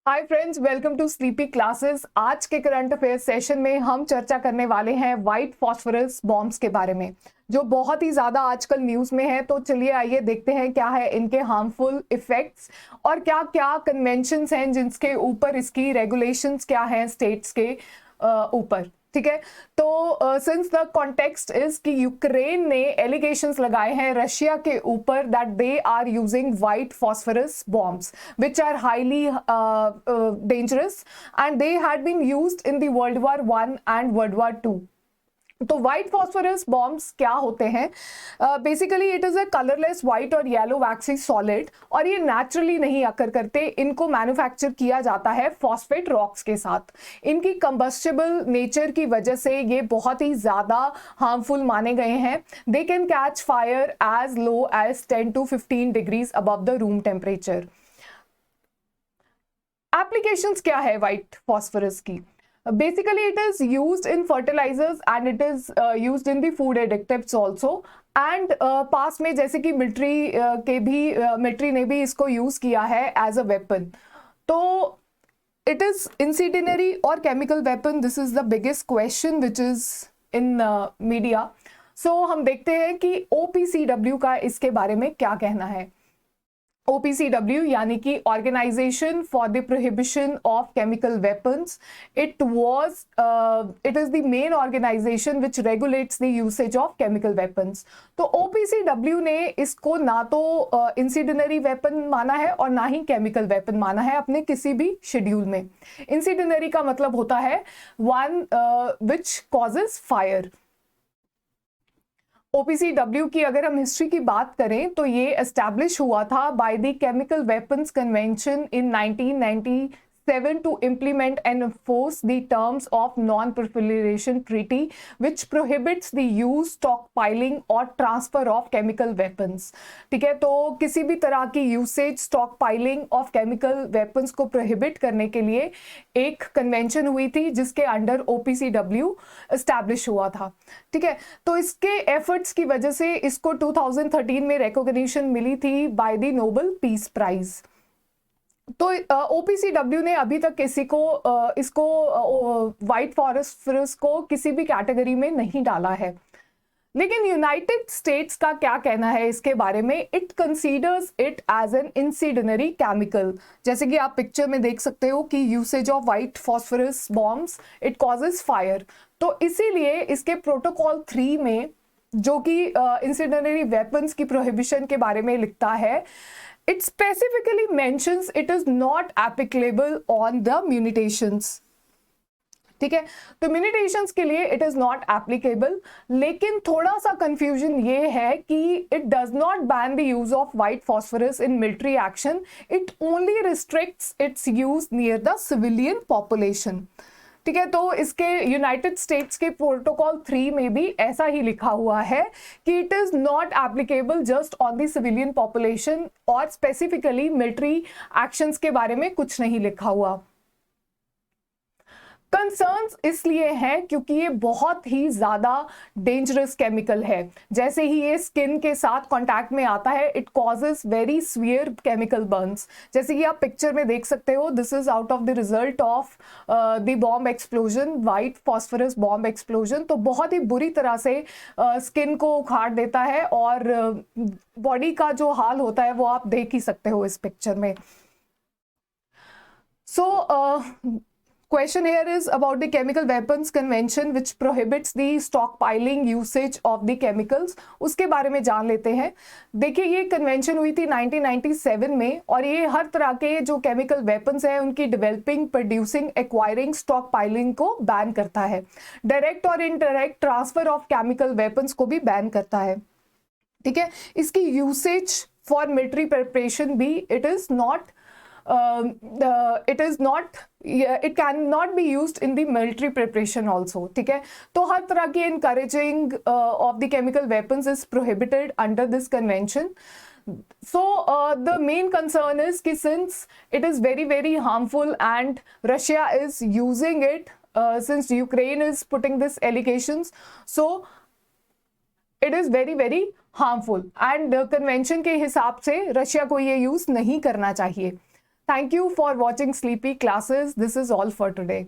Hi friends, welcome to sleepy classes. आज के current affairs session में हम चर्चा करने वाले हैं वाइट फॉस्फोरस बॉम्ब्स के बारे में, जो बहुत ही ज्यादा आजकल न्यूज में है। तो चलिए आइए देखते हैं क्या है इनके हार्मफुल इफेक्ट्स और क्या क्या कन्वेंशंस हैं जिनके ऊपर इसकी रेगुलेशंस क्या हैं स्टेट्स के ऊपर। ठीक है, तो सिंस द कॉन्टेक्स्ट इज कि यूक्रेन ने एलिगेशंस लगाए हैं रशिया के ऊपर that they are using white phosphorus bombs which are highly dangerous and they had been used in the World War I and World War II. तो white phosphorus bombs क्या होते हैं? Basically it is a colourless white और yellow वैक्सी solid, और ये naturally नहीं अकर करते। इनको मैन्युफैक्चर किया जाता है फॉस्फेट रॉक्स के साथ। इनकी कंबस्टेबल नेचर की वजह से ये बहुत ही ज्यादा हार्मफुल माने गए हैं। They can catch fire as low as 10 to 15 degrees above the room temperature. Applications क्या है व्हाइट फॉस्फोरस की? Basically it is used in fertilisers and it is used in the food addictives also. And पास में जैसे कि military ने भी इसको यूज किया है एज अ वेपन। तो इट इज इंसिडिनरी और chemical weapon, this is the biggest question which is in media. So हम देखते हैं कि OPCW का इसके बारे में क्या कहना है। OPCW यानी कि organisation for the prohibition of chemical weapons, it is the main organisation which regulates the usage of chemical weapons. तो OPCW ने इसको ना तो इंसिडिनरी वेपन माना है और ना ही केमिकल वेपन माना है अपने किसी भी शेड्यूल में। इंसिडिनरी का मतलब होता है one which causes fire. OPCW की अगर हम हिस्ट्री की बात करें तो ये एस्टैब्लिश हुआ था by the chemical weapons convention in 1997 to implement and enforce the terms of non-proliferation treaty which prohibits the use, stockpiling और transfer of chemical weapons। ठीक है, तो किसी भी तरह की usage, stock piling of chemical weapons को प्रोहिबिट करने के लिए एक कन्वेंशन हुई थी जिसके अंडर OPCW एस्टैब्लिश हुआ था। ठीक है, तो इसके एफर्ट्स की वजह से इसको 2013 में रिकॉग्निशन मिली थी by the Nobel peace prize. तो OPCW ने अभी तक इसको व्हाइट फॉस्फोरस को किसी भी कैटेगरी में नहीं डाला है। लेकिन यूनाइटेड स्टेट्स का क्या कहना है इसके बारे में? It considers it as an incendiary chemical. जैसे कि आप पिक्चर में देख सकते हो कि usage of white phosphorus bombs it causes fire. तो इसीलिए इसके प्रोटोकॉल 3 में, जो कि इंसिडिनरी वेपन्स की प्रोहिबिशन के बारे में लिखता है, it specifically mentions it is not applicable on the munitions। ठीक है, तो म्यूनिटेशंस के लिए इट इज नॉट एप्लीकेबल। लेकिन थोड़ा सा कंफ्यूजन ये है कि it does not ban the use of white phosphorus in military action, it only restricts it's use near the civilian population. ठीक है, तो इसके यूनाइटेड स्टेट्स के प्रोटोकॉल 3 में भी ऐसा ही लिखा हुआ है कि it is not applicable just on the civilian population, और स्पेसिफिकली मिलिट्री एक्शंस के बारे में कुछ नहीं लिखा हुआ। कंसर्न्स इसलिए हैं क्योंकि ये बहुत ही ज्यादा डेंजरस केमिकल है। जैसे ही ये स्किन के साथ कांटेक्ट में आता है, it causes very severe chemical Burns. जैसे कि आप पिक्चर में देख सकते हो, this is out of the result of the bomb explosion, white phosphorus bomb explosion. तो बहुत ही बुरी तरह से स्किन को उखाड़ देता है, और बॉडी का जो हाल होता है वो आप देख ही सकते हो इस पिक्चर में। Question here is about the Chemical Weapons Convention which prohibits the stockpiling usage of the chemicals। उसके बारे में जान लेते हैं। देखिए, ये कन्वेंशन हुई थी 1997 में, और ये हर तरह के जो केमिकल वेपन्स हैं उनकी developing, producing, acquiring, stock piling को बैन करता है। डायरेक्ट और indirect transfer of chemical weapons को भी बैन करता है। ठीक है, इसकी यूसेज फॉर मिलिट्री प्रिपरेशन भी it cannot be used in the military preparation also। ठीक है, तो हर तरह की encouraging of the chemical weapons is prohibited under this convention। So the main concern is कि since it is very very harmful and Russia is using it, since Ukraine is putting this allegations, so it is very very harmful and convention के हिसाब से Russia को ये use नहीं करना चाहिए। Thank you for watching Sleepy Classes. This is all for today.